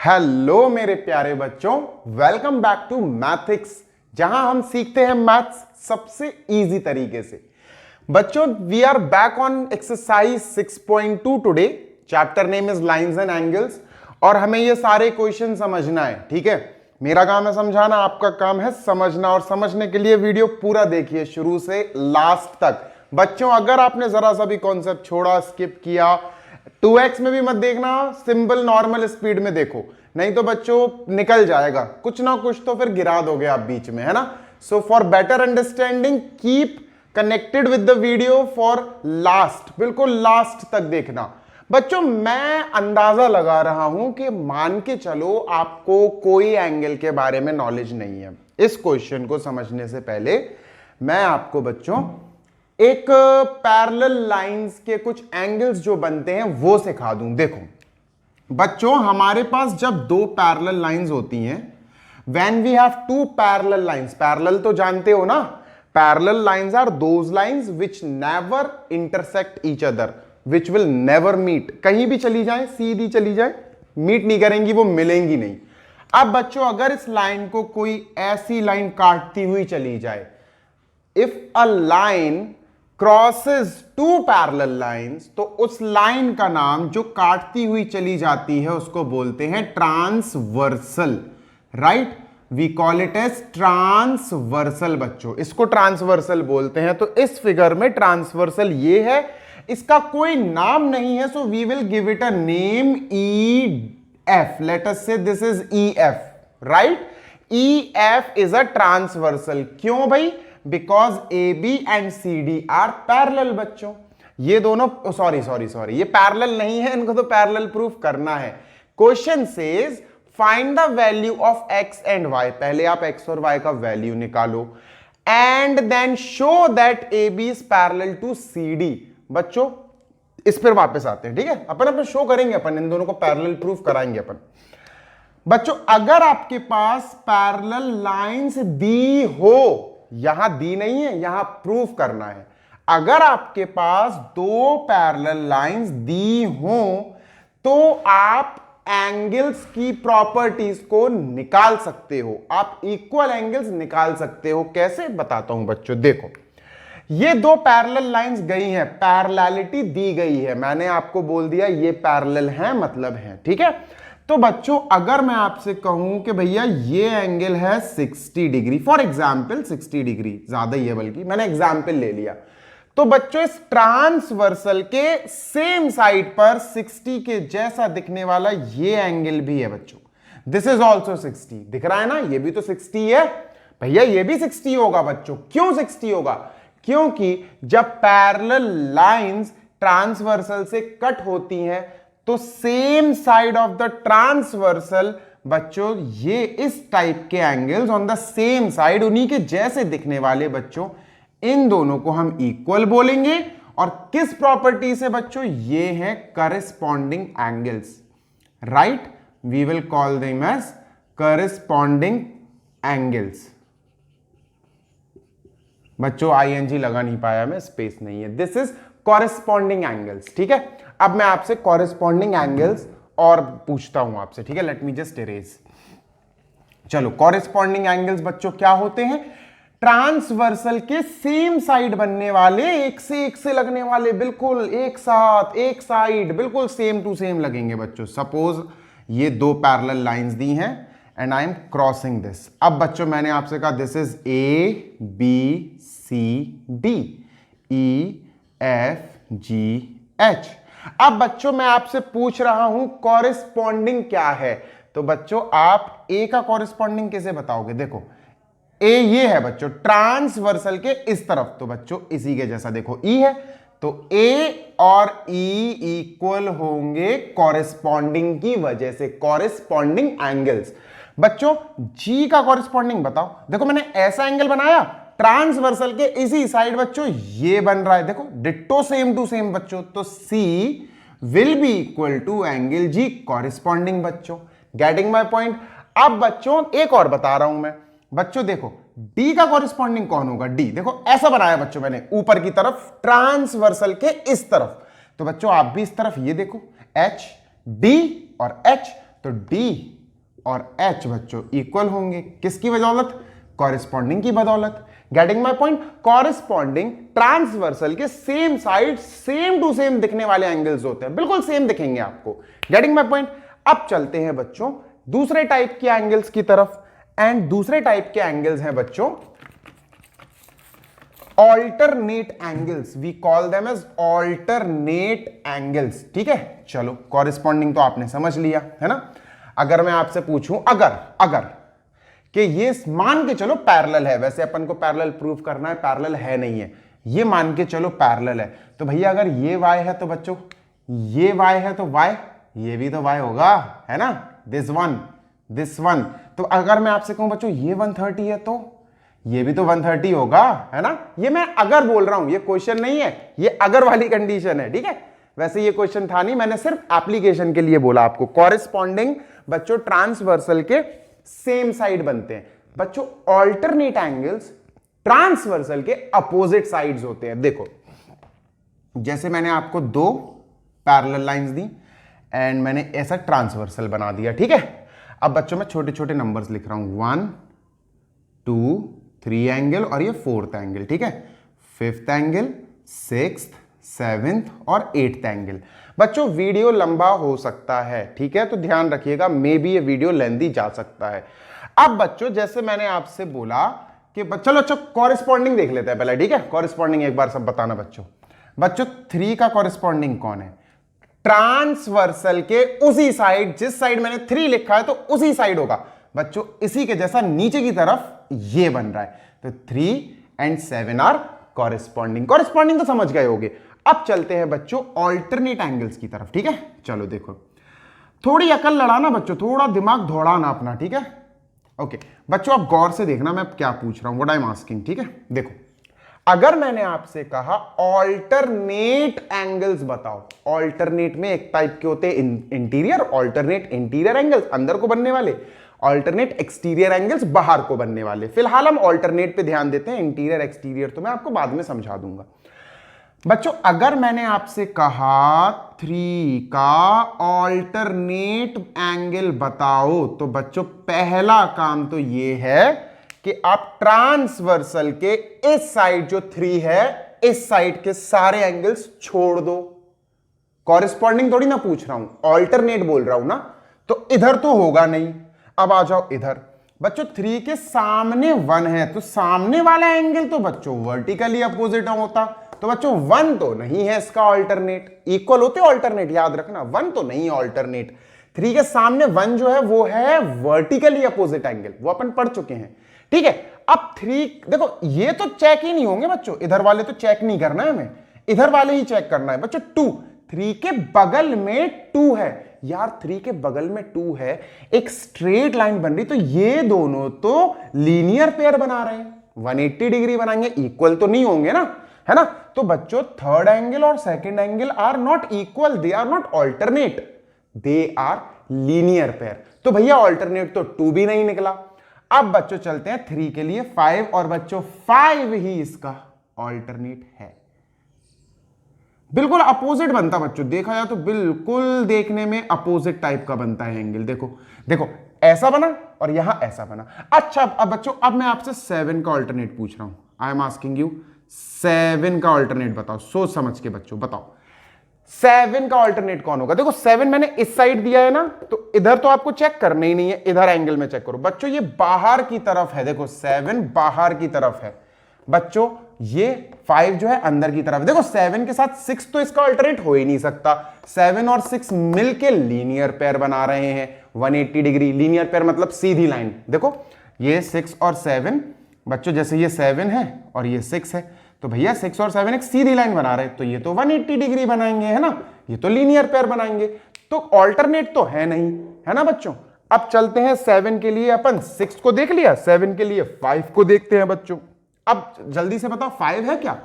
Hello मेरे प्यारे बच्चों, वेलकम बैक टू मैथिक्स, जहां हम सीखते हैं मैथ्स सबसे इजी तरीके से। बच्चों, we are back on exercise 6.2 today. Chapter name is lines and angles और हमें ये सारे क्वेश्चन समझना है। ठीक है, मेरा काम है समझाना, आपका काम है समझना। और समझने के लिए वीडियो पूरा देखिए शुरू से लास्ट तक। बच्चों, अगर आपने जरा सा भी कॉन्सेप्ट छोड़ा, स्किप किया, 2x में भी मत देखना, सिंपल नॉर्मल स्पीड में देखो, नहीं तो बच्चों निकल जाएगा कुछ ना कुछ, तो फिर गिरा दोगे आप बीच में, है ना। So for better understanding keep connected with the video for last, बिल्कुल लास्ट तक देखना। बच्चों, मैं अंदाजा लगा रहा हूं कि मान के चलो आपको कोई एंगल के बारे में नॉलेज नहीं है। इस क्वेश्चन को समझने से पहले मैं आपको बच्चों एक पैरेलल लाइंस के कुछ एंगल्स जो बनते हैं वो सिखा दूं। देखो बच्चों, हमारे पास जब दो पैरेलल लाइंस होती हैं, when we have two parallel lines, parallel तो जानते हो ना, parallel lines are those lines which never intersect each other, which will never meet. कहीं भी चली जाए, सीधी चली जाए, मीट नहीं करेंगी, वो मिलेंगी नहीं। अब बच्चों, अगर इस लाइन को कोई ऐसी लाइन काटती हुई चली जाए, if a line crosses two parallel lines, तो उस लाइन का नाम जो काटती हुई चली जाती है उसको बोलते हैं transversal. Right, we call it as transversal. बच्चों, इसको ट्रांसवर्सल बोलते हैं। तो इस फिगर में ट्रांसवर्सल ये है, इसका कोई नाम नहीं है, so we will give it a name E F. Let us say this is E F. Right, E F is a transversal. क्यों भाई? Because A B and C D are parallel. बच्चों, ये दोनों सॉरी ये parallel नहीं है, इनको तो पैरेलल प्रूफ करना है। Question says find the value of X and Y. पहले आप एक्स और वाई का वैल्यू निकालो and then show that A B is parallel to C D. बच्चों, इस पर वापस आते हैं। ठीक है, अपन शो करेंगे, अपन इन दोनों को पैरेलल प्रूफ कराएंगे अपन। बच्चों, अगर आपके पास पैरेलल लाइंस दी हो, यहां दी नहीं है, यहां प्रूफ करना है। अगर आपके पास दो पैरेलल लाइंस दी हो तो आप एंगल्स की प्रॉपर्टीज को निकाल सकते हो, आप इक्वल एंगल्स निकाल सकते हो। कैसे, बताता हूं बच्चों। देखो, ये दो पैरेलल लाइंस गई हैं, पैरेललिटी दी गई है, मैंने आपको बोल दिया ये पैरेलल हैं, मतलब हैं। ठीक है, तो बच्चों, अगर मैं आपसे कहूं कि भैया ये एंगल है 60 डिग्री, फॉर एग्जाम्पल 60 डिग्री, ज्यादा ही है बल्कि, मैंने एग्जाम्पल ले लिया, तो बच्चों इस ट्रांसवर्सल के सेम साइड पर 60 के जैसा दिखने वाला ये एंगल भी है। बच्चों, दिस इज ऑल्सो 60, दिख रहा है ना, ये भी तो 60 है भैया, ये भी 60 होगा। बच्चों, क्यों 60 होगा? क्योंकि जब पैरेलल लाइंस ट्रांसवर्सल से कट होती हैं तो same side of the transversal, बच्चों ये इस टाइप के angles on the same side, उन्हीं के जैसे दिखने वाले, बच्चों इन दोनों को हम इक्वल बोलेंगे। और किस प्रॉपर्टी से बच्चों? ये हैं corresponding angles. Right, we will call them as corresponding angles. बच्चों, आईएनजी लगा नहीं पाया मैं, स्पेस नहीं है, दिस इज कॉरेस्पॉन्डिंग एंगल्स। ठीक है, अब मैं आपसे कॉरेस्पॉन्डिंग एंगल्स और पूछता हूं आपसे। ठीक है, लेट मी जस्ट इरेज। चलो, कॉरेस्पॉन्डिंग एंगल्स बच्चों क्या होते हैं? ट्रांसवर्सल के सेम साइड बनने वाले, एक से लगने वाले, बिल्कुल एक साथ, एक साइड, बिल्कुल सेम टू सेम लगेंगे। बच्चों, सपोज ये दो पैरेलल लाइंस दी हैं and I am crossing this. अब बच्चों, मैंने आपसे कहा this is A B C D E F G H. अब बच्चों, मैं आपसे पूछ रहा हूं कॉरेस्पॉन्डिंग क्या है? तो बच्चों, आप ए का कॉरेस्पॉन्डिंग कैसे बताओगे? देखो, ए ये है बच्चों ट्रांसवर्सल के इस तरफ, तो बच्चों इसी के जैसा देखो ई है, तो ए और ई इक्वल होंगे कॉरेस्पॉन्डिंग की वजह से, कॉरेस्पॉन्डिंग एंगल्स। बच्चों, जी का कॉरेस्पॉन्डिंग बताओ। देखो, मैंने ऐसा एंगल बनाया ट्रांसवर्सल के इसी साइड, बच्चों ये बन रहा है, देखो डिट्टो सेम टू सेम। बच्चों, तो C will be equal to angle G, corresponding. बच्चों, गेटिंग माय पॉइंट? अब बच्चों एक और बता रहा हूं मैं। बच्चों देखो, डी का कॉरेस्पॉन्डिंग कौन होगा? डी, देखो ऐसा बनाया बच्चों मैंने, ऊपर की तरफ, ट्रांसवर्सल के इस तरफ। तो बच्चों आप भी इस तरफ ये देखो, एच डी और एच, तो डी और एच बच्चों इक्वल होंगे। किसकी बदौलत? कॉरिस्पॉन्डिंग की बदौलत। Getting my point? Corresponding transversal के same side same to same दिखने वाले एंगल्स होते हैं, बिल्कुल सेम दिखेंगे आपको। Getting my point? अब चलते हैं बच्चों दूसरे टाइप के एंगल्स की तरफ। एंड दूसरे टाइप के एंगल्स हैं बच्चों alternate angles. We call them as alternate angles. ठीक है, चलो कॉरिस्पॉन्डिंग तो आपने समझ लिया है ना। अगर मैं आपसे पूछूं अगर कि ये मान के चलो पैरेलल है, वैसे अपन को पैरेलल प्रूव करना है, पैरेलल है नहीं है, ये मान के चलो पैरेलल है, तो भैया अगर ये y है तो बच्चों ये y है तो y ये भी तो y होगा, है ना। This one. तो अगर मैं आपसे कहूं बच्चों ये 130 है तो ये भी तो 130 होगा, है ना। ये मैं अगर बोल रहा हूं, ये क्वेश्चन नहीं है, ये अगर वाली कंडीशन है। ठीक है, वैसे ये क्वेश्चन था नहीं, मैंने सिर्फ एप्लीकेशन के लिए बोला आपको। कॉरेस्पॉन्डिंग बच्चों ट्रांसवर्सल के सेम साइड बनते हैं बच्चों। ऑल्टरनेट एंगल्स ट्रांसवर्सल के अपोजिट साइड्स होते हैं। देखो जैसे मैंने आपको दो पैरेलल लाइंस दी एंड मैंने ऐसा ट्रांसवर्सल बना दिया। ठीक है, अब बच्चों मैं छोटे छोटे नंबर्स लिख रहा हूं, 1 2 3 एंगल और ये 4th एंगल। ठीक है, 5th एंगल, 6th, 7th और 8th एंगल। बच्चों वीडियो लंबा हो सकता है, ठीक है, तो ध्यान रखिएगा, मे बी ये वीडियो लेंथी जा सकता है। अब बच्चों जैसे मैंने आपसे बोला कि चलो अच्छा कॉरेस्पॉन्डिंग देख लेते हैं पहले। ठीक है, कॉरेस्पॉन्डिंग एक बार सब बताना बच्चों। 3 का कॉरेस्पॉन्डिंग कौन है? ट्रांसवर्सल के उसी साइड, जिस साइड मैंने 3 लिखा है तो उसी साइड होगा बच्चों, इसी के जैसा नीचे की तरफ ये बन रहा है। तो 3 and 7 आर कॉरेस्पॉन्डिंग। कॉरेस्पॉन्डिंग तो समझ गए होगे। अब चलते हैं बच्चों ऑल्टरनेट एंगल्स की तरफ। ठीक है, चलो देखो, थोड़ी अकल लड़ाना बच्चों, थोड़ा दिमाग दौड़ाना अपना। ठीक है, ओके बच्चों आप गौर से देखना मैं क्या पूछ रहा हूं, व्हाट आई एम आस्किंग। ठीक है, देखो अगर मैंने आपसे कहा ऑल्टरनेट एंगल्स बताओ, ऑल्टरनेट में एक टाइप के होते हैं इंटीरियर, ऑल्टरनेट इंटीरियर एंगल्स अंदर को बनने वाले, ऑल्टरनेट एक्सटीरियर एंगल्स बाहर को बनने वाले। फिलहाल हम ऑल्टरनेट पे ध्यान देते हैं, इंटीरियर एक्सटीरियर तो मैं आपको बाद में समझा दूंगा। बच्चों अगर मैंने आपसे कहा 3 का ऑल्टरनेट एंगल बताओ, तो बच्चों पहला काम तो ये है कि आप ट्रांसवर्सल के इस साइड जो 3 है, इस साइड के सारे एंगल्स छोड़ दो। कॉरेस्पॉन्डिंग थोड़ी ना पूछ रहा हूं, ऑल्टरनेट बोल रहा हूं ना, तो इधर तो होगा नहीं। अब आ जाओ इधर बच्चों, 3 के सामने 1 है, तो सामने वाला एंगल तो बच्चों वर्टिकली अपोजिट होता, तो बच्चों 1 तो नहीं है इसका ऑल्टरनेट। इक्वल होते ऑल्टरनेट, याद रखना, 1 तो नहीं ऑल्टरनेट। 3 के सामने 1 जो है वो है वर्टिकली अपोजिट एंगल, वो अपन पढ़ चुके हैं। ठीक है, अब 3 देखो ये तो चेक ही नहीं होंगे बच्चों, इधर वाले तो चेक नहीं करना है हमें, इधर वाले ही चेक करना है बच्चों। 2 3 के बगल में 2 है यार, 3 के बगल में 2 है, एक स्ट्रेट लाइन बन रही, तो ये दोनों तो लीनियर पेयर बना रहे हैं, 180 डिग्री बनाएंगे, इक्वल तो नहीं होंगे ना, है ना। तो बच्चों 3rd एंगल और 2nd angle are not equal, they are not alternate, they are linear pair. तो भैया ऑल्टरनेट तो 2 भी नहीं निकला। अब बच्चों चलते हैं 3 के लिए 5, और बच्चों 5 ही इसका ऑल्टरनेट है। बिल्कुल अपोजिट बनता बच्चों, देखा जाए तो बिल्कुल देखने में अपोजिट टाइप का बनता है एंगल। देखो देखो ऐसा बना और यहां ऐसा बना। अच्छा अब बच्चों अब मैं आपसे 7 का ऑल्टरनेट पूछ रहा हूं, आई एम आस्किंग यू 7 का ऑल्टरनेट बताओ, सोच समझ के बच्चों बताओ 7 का ऑल्टरनेट कौन होगा। देखो 7 मैंने इस साइड दिया है ना, तो इधर तो आपको चेक करना ही नहीं है, इधर एंगल में चेक करो बच्चों, ये बाहर की तरफ है। देखो 7 बाहर की तरफ है बच्चों, ये 5 जो है अंदर की तरफ। देखो 7 के साथ 6 तो इसका अल्टरनेट हो ही नहीं सकता, 7 और 6 मिलके लीनियर पेयर बना रहे हैं 180 डिग्री। लीनियर पेयर मतलब सीधी लाइन। देखो ये 6 और 7 बच्चों, जैसे ये 7 है और ये 6 है, तो भैया 6 और 7 एक सीधी लाइन बना रहे हैं, तो ये तो 180 डिग्री बनाएंगे, है ना, ये तो लीनियर पेयर बनाएंगे, तो ऑल्टरनेट तो है नहीं, है ना बच्चों। अब चलते हैं 7 के लिए, अपन 6 को देख लिया, 7 के लिए 5 को देखते हैं बच्चों। अब जल्दी से बताओ 5 है क्या?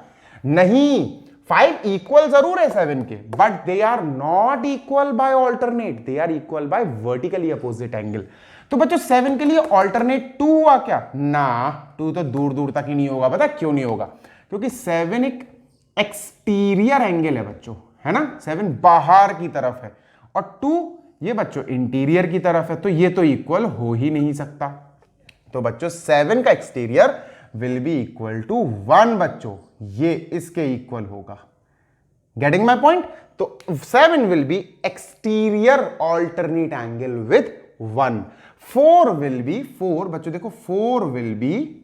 नहीं, 5 इक्वल जरूर है 7 के, but they are not equal by alternate, they are equal by vertically opposite angle. तो बच्चों 7 के लिए ऑल्टरनेट 2 हुआ क्या? ना, 2 तो दूर दूर तक ही नहीं होगा। पता क्यों नहीं होगा? क्योंकि 7 एक एक्सटीरियर एंगल है बच्चों, है ना, 7 बाहर की तरफ है और 2 ये बच्चों इंटीरियर की तरफ है, तो ये तो इक्वल हो ही नहीं सकता। तो बच्चों 7 का exterior will be equal to 1 बच्चों, ये इसके इक्वल होगा। Getting my point? तो 7 will be exterior alternate angle with 1। 4 will be, 4 बच्चों देखो 4 विल बी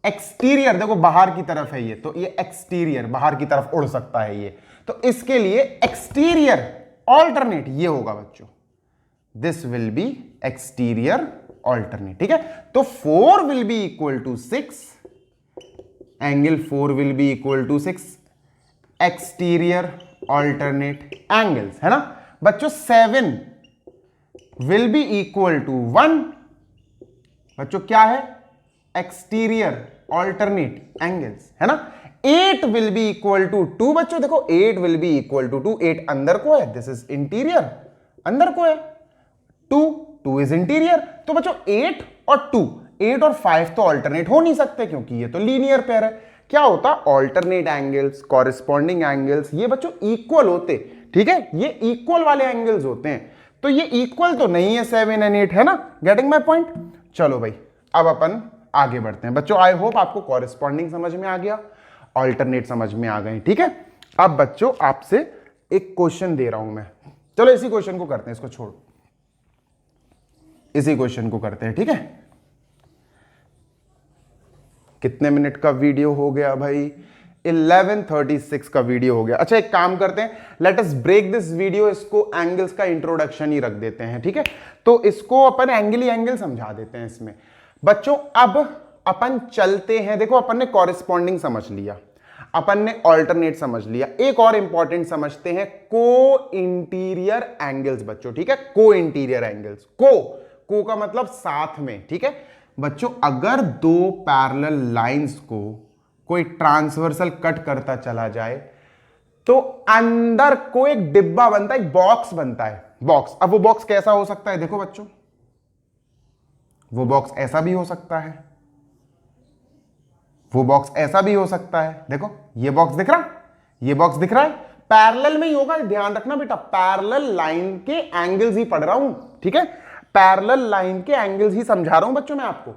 एक्सटीरियर, देखो बाहर की तरफ है ये, तो ये एक्सटीरियर बाहर की तरफ उड़ सकता है ये, तो इसके लिए एक्सटीरियर ऑल्टरनेट ये होगा बच्चों, this will be exterior alternate. ठीक है, तो 4 will be equal to 6, angle 4 will be equal to 6 exterior alternate angles, है ना बच्चों। 7 विल बी इक्वल टू 1 बच्चों, क्या है? एक्सटीरियर ऑल्टरनेट एंगल्स, है ना। 8 विल बी इक्वल टू 2 बच्चों, देखो 8 विल बी इक्वल टू 2, 8 अंदर को है, दिस इज इंटीरियर, अंदर को है, 2 इज इंटीरियर। तो बच्चों 8 और 2, 8 और 5 तो ऑल्टरनेट हो नहीं सकते क्योंकि ये तो लीनियर पेयर है। क्या होता? ऑल्टरनेट एंगल्स, कॉरेस्पॉन्डिंग एंगल्स, ये बच्चों इक्वल होते, ठीक है, ये इक्वल वाले एंगल्स होते हैं, तो ये इक्वल तो नहीं है 7 एंड 8, है ना। Getting my point? चलो भाई अब अपन आगे बढ़ते हैं बच्चों। आई होप आपको कॉरेस्पॉन्डिंग समझ में आ गया, ऑल्टरनेट समझ में आ गए, ठीक है। अब बच्चों आपसे एक क्वेश्चन दे रहा हूं मैं, चलो इसी क्वेश्चन को करते हैं, इसको छोड़ो, इसी क्वेश्चन को करते हैं, ठीक है। कितने मिनट का वीडियो हो गया भाई? 11:36 का वीडियो हो गया। अच्छा एक काम करते हैं, let us break this video, इसको एंगल्स का इंट्रोडक्शन ही रख देते हैं, ठीक है। तो इसको अपन एंगल ही एंगल समझा देते हैं इसमें बच्चों। अब अपन चलते हैं, देखो अपन ने कॉरेस्पॉन्डिंग समझ लिया, अपन ने ऑल्टरनेट समझ लिया, एक और इंपॉर्टेंट समझते हैं को इंटीरियर एंगल्स बच्चों, ठीक है। को इंटीरियर एंगल्स, को का मतलब साथ में, ठीक है बच्चों। अगर दो पैरेलल लाइंस को कोई ट्रांसवर्सल कट करता चला जाए तो अंदर को एक डिब्बा बनता है, एक बॉक्स बनता है, बॉक्स। अब वो बॉक्स कैसा हो सकता है? देखो बच्चों, वो बॉक्स ऐसा भी हो सकता है, वो बॉक्स ऐसा भी हो सकता है, देखो ये बॉक्स दिख रहा, ये बॉक्स दिख रहा है, पैरेलल में ही होगा, ध्यान रखना बेटा, पैरेलल लाइन के एंगल्स ही पढ़ रहा हूं, ठीक है, पैरेलल लाइन के एंगल्स ही समझा रहा हूं बच्चों मैं आपको।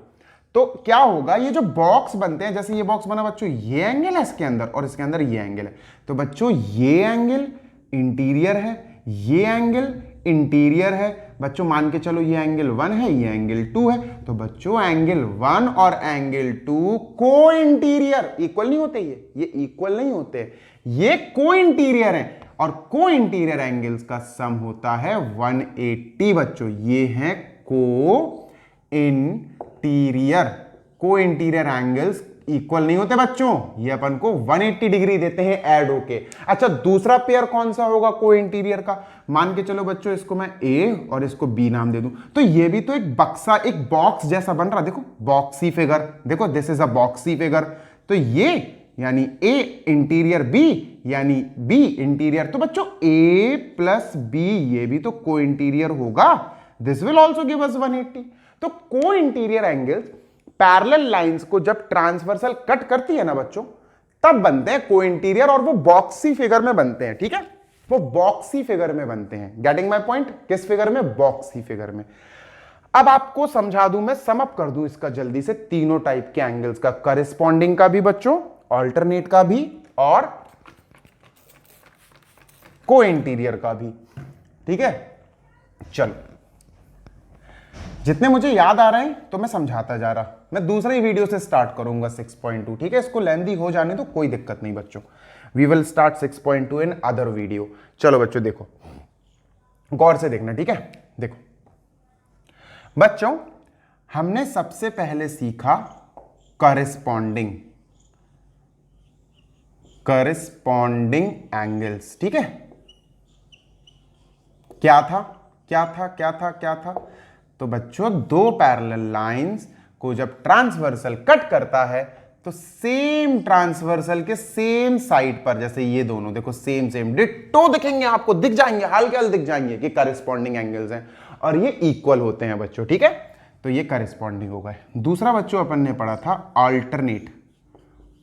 तो क्या होगा, ये जो बॉक्स बनते हैं, जैसे ये बॉक्स बना बच्चों, ये एंगल है इसके अंदर और इसके अंदर ये एंगल है, तो बच्चों ये एंगल इंटीरियर है, ये एंगल इंटीरियर है बच्चों, मान के चलो ये एंगल 1 है, ये एंगल 2 है, तो बच्चों एंगल 1 और एंगल 2 को इंटीरियर, इक्वल नहीं होते, ये इक्वल नहीं होते, ये को इंटीरियर है, और को इंटीरियर एंगल्स का सम होता है 180 बच्चों, ये है को इंटीरियर, को इंटीरियर एंगल्स इक्वल नहीं होते बच्चों, ये अपन को 180 डिग्री देते हैं ऐड होके। अच्छा दूसरा पेयर कौन सा होगा को इंटीरियर का? मान के चलो बच्चों, इसको मैं ए और इसको बी नाम दे दूं, तो ये भी तो एक बक्सा, एक बॉक्स जैसा बन रहा, देखो बॉक्सी फिगर, देखो this is a boxy figure, तो ये यानी ए इंटीरियर बी यानी बी इंटीरियर, तो बच्चों ए प्लस बी ये भी तो को इंटीरियर होगा, this will also give us 180। तो को इंटीरियर एंगल्स पैरेलल लाइंस को जब ट्रांसवर्सल कट करती है ना बच्चों, तब बनते हैं को इंटीरियर, और वो बॉक्सी फिगर में बनते हैं, ठीक है, वो बॉक्सी फिगर में बनते हैं। Getting my point? किस फिगर में? बॉक्सी फिगर में। अब आपको समझा दूं मैं, सम अप कर दूं इसका जल्दी से, तीनों टाइप के एंगल्स का, करेस्पॉन्डिंग का भी बच्चों, ऑल्टरनेट का भी, और को इंटीरियर का भी, ठीक है। चलो जितने मुझे याद आ रहे हैं तो मैं समझाता जा रहा, मैं दूसरे ही वीडियो से स्टार्ट करूंगा 6.2, ठीक है, इसको लेंथी हो जाने तो कोई दिक्कत नहीं बच्चों, we will start 6.2 in other video. चलो बच्चों देखो, गौर से देखना, ठीक है। देखो बच्चों, हमने सबसे पहले सीखा करेस्पॉन्डिंग, करेस्पॉन्डिंग एंगल्स, ठीक है। क्या था क्या था क्या था क्या था? तो बच्चों दो पैरेलल लाइंस को जब ट्रांसवर्सल कट करता है तो सेम ट्रांसवर्सल के सेम साइड पर, जैसे ये दोनों देखो सेम सेम डिट्टो दिखेंगे, आपको दिख जाएंगे, हल्के हल्के दिख जाएंगे कि करेस्पॉन्डिंग एंगल्स हैं और ये इक्वल होते हैं बच्चों, ठीक है। तो ये करेस्पॉन्डिंग हो गए। दूसरा बच्चों अपन ने पढ़ा था अल्टरनेट,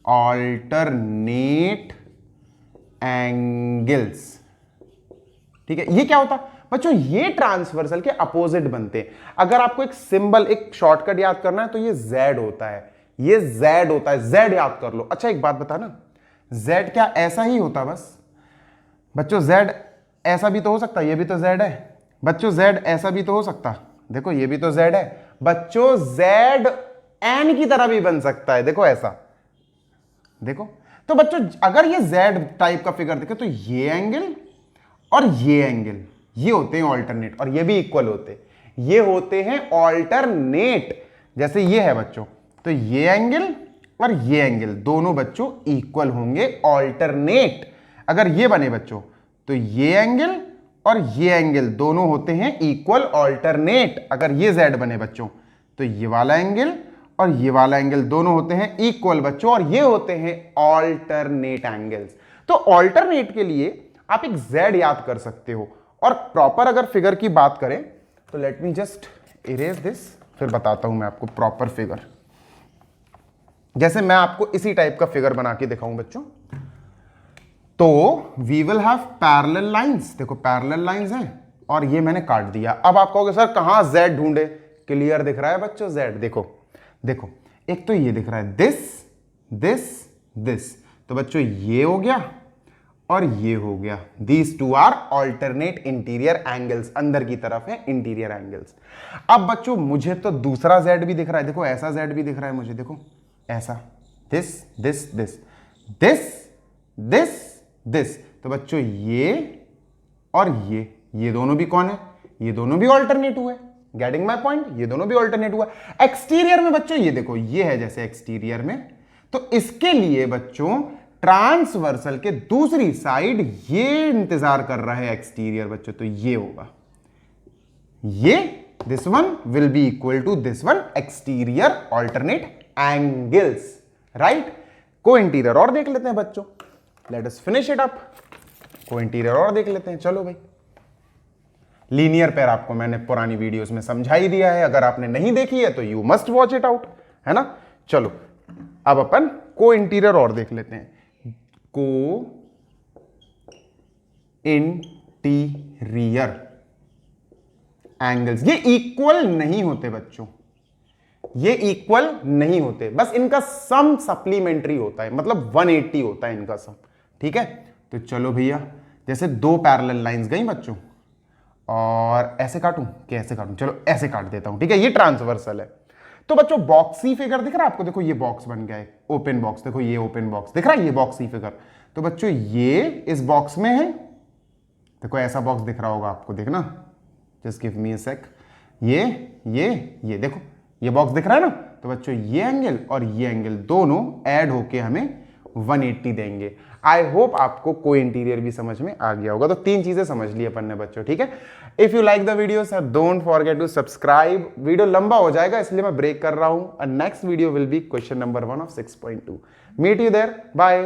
अल्टरनेट एंगल्स, ठीक है। ये क्या होता? बच्चों ये ट्रांसवर्सल के अपोजिट बनते हैं। अगर आपको एक सिंबल, एक शॉर्टकट याद करना है तो ये Z होता है, ये Z होता है, Z याद कर लो। अच्छा एक बात बता ना, Z क्या ऐसा ही होता बस? बच्चों Z ऐसा भी तो हो सकता है, ये भी तो Z है। बच्चों Z ऐसा भी तो हो सकता, देखो ये भी तो Z है। बच्चों Z N की तरह भी बन सकता है, देखो ऐसा, देखो। तो बच्चों अगर ये Z टाइप का फिगर देखे तो ये एंगल और ये एंगल ये होते हैं ऑल्टरनेट, और ये भी इक्वल होते हैं, ये होते हैं ऑल्टरनेट। जैसे ये है बच्चों, तो ये एंगल और ये एंगल दोनों बच्चों इक्वल होंगे, ऑल्टरनेट। अगर ये बने बच्चों तो ये एंगल और ये एंगल दोनों होते हैं इक्वल, ऑल्टरनेट। अगर ये Z बने बच्चों तो ये वाला एंगल और ये वाला एंगल दोनों होते हैं इक्वल बच्चों, और ये होते हैं ऑल्टरनेट एंगल्स। तो ऑल्टरनेट के लिए आप एक Z याद कर सकते हो। और प्रॉपर अगर फिगर की बात करें तो let me just erase this, फिर बताता हूं मैं आपको प्रॉपर फिगर। जैसे मैं आपको इसी टाइप का फिगर बना के दिखाऊं बच्चों, तो we will have parallel lines. देखो पैरेलल लाइंस हैं और ये मैंने काट दिया। अब आप कहोगे सर कहां Z ढूंढे? क्लियर दिख रहा है बच्चों Z, देखो देखो, एक तो ये दिख रहा है दिस दिस दिस, तो बच्चों ये हो गया और ये हो गया। These two are alternate interior angles, अंदर की तरफ है इंटीरियर एंगल्स। अब बच्चों मुझे तो दूसरा Z भी दिख रहा है, देखो ऐसा Z भी दिख रहा है मुझे, देखो ऐसा, this this this this this this. तो बच्चों ये और ये दोनों भी कौन है? ये दोनों भी ऑल्टरनेट हुए। Getting my point? ये दोनों भी ऑल्टरनेट हुआ। एक्सटीरियर में बच्चों ये देखो, ये है जैसे एक्सटीरियर में, तो इसके लिए बच्चों ट्रांसवर्सल के दूसरी साइड ये इंतजार कर रहा है एक्सटीरियर बच्चों, तो ये होगा, ये this one will be equal to this one, exterior alternate angles, right. को इंटीरियर और देख लेते हैं बच्चों, let us finish it up. को इंटीरियर और देख लेते हैं, चलो भाई। लीनियर पेयर आपको मैंने पुरानी वीडियोस में समझा ही दिया है, अगर आपने नहीं देखी है तो you must watch it out, है ना। चलो अब अपन को इंटीरियर और देख लेते हैं। को इंटीरियर एंगल्स, ये इक्वल नहीं होते बच्चों, ये इक्वल नहीं होते, बस इनका सम सप्लीमेंट्री होता है, मतलब 180 होता है इनका सम, ठीक है। तो चलो भैया, जैसे दो पैरेलल लाइंस गई बच्चों, और ऐसे काटूं कि ऐसे काटूं? चलो ऐसे काट देता हूं, ठीक है, ये ट्रांसवर्सल है। तो बच्चों बॉक्सी फिगर दिख रहा है आपको, देखो ये बॉक्स बन गया है, ओपन बॉक्स, देखो ये ओपन बॉक्स दिख रहा है, ये बॉक्सी फिगर। तो बच्चों ये इस बॉक्स में है, देखो ऐसा बॉक्स दिख रहा होगा आपको, देखना, जस्ट गिव मी अ सेक। ये देखो ये बॉक्स दिख रहा है ना। तो बच्चों ये एंगल और ये एंगल दोनों ऐड होके हमें 180 देंगे। आई होप आपको को इंटीरियर भी समझ में आ गया होगा। तो तीन चीजें समझ ली अपन ने बच्चों, ठीक है। If you like the video sir don't forget to subscribe. Video लंबा हो जाएगा इसलिए मैं ब्रेक कर रहा हूं। Next video will be question number 1 of 6.2। Meet you there, bye.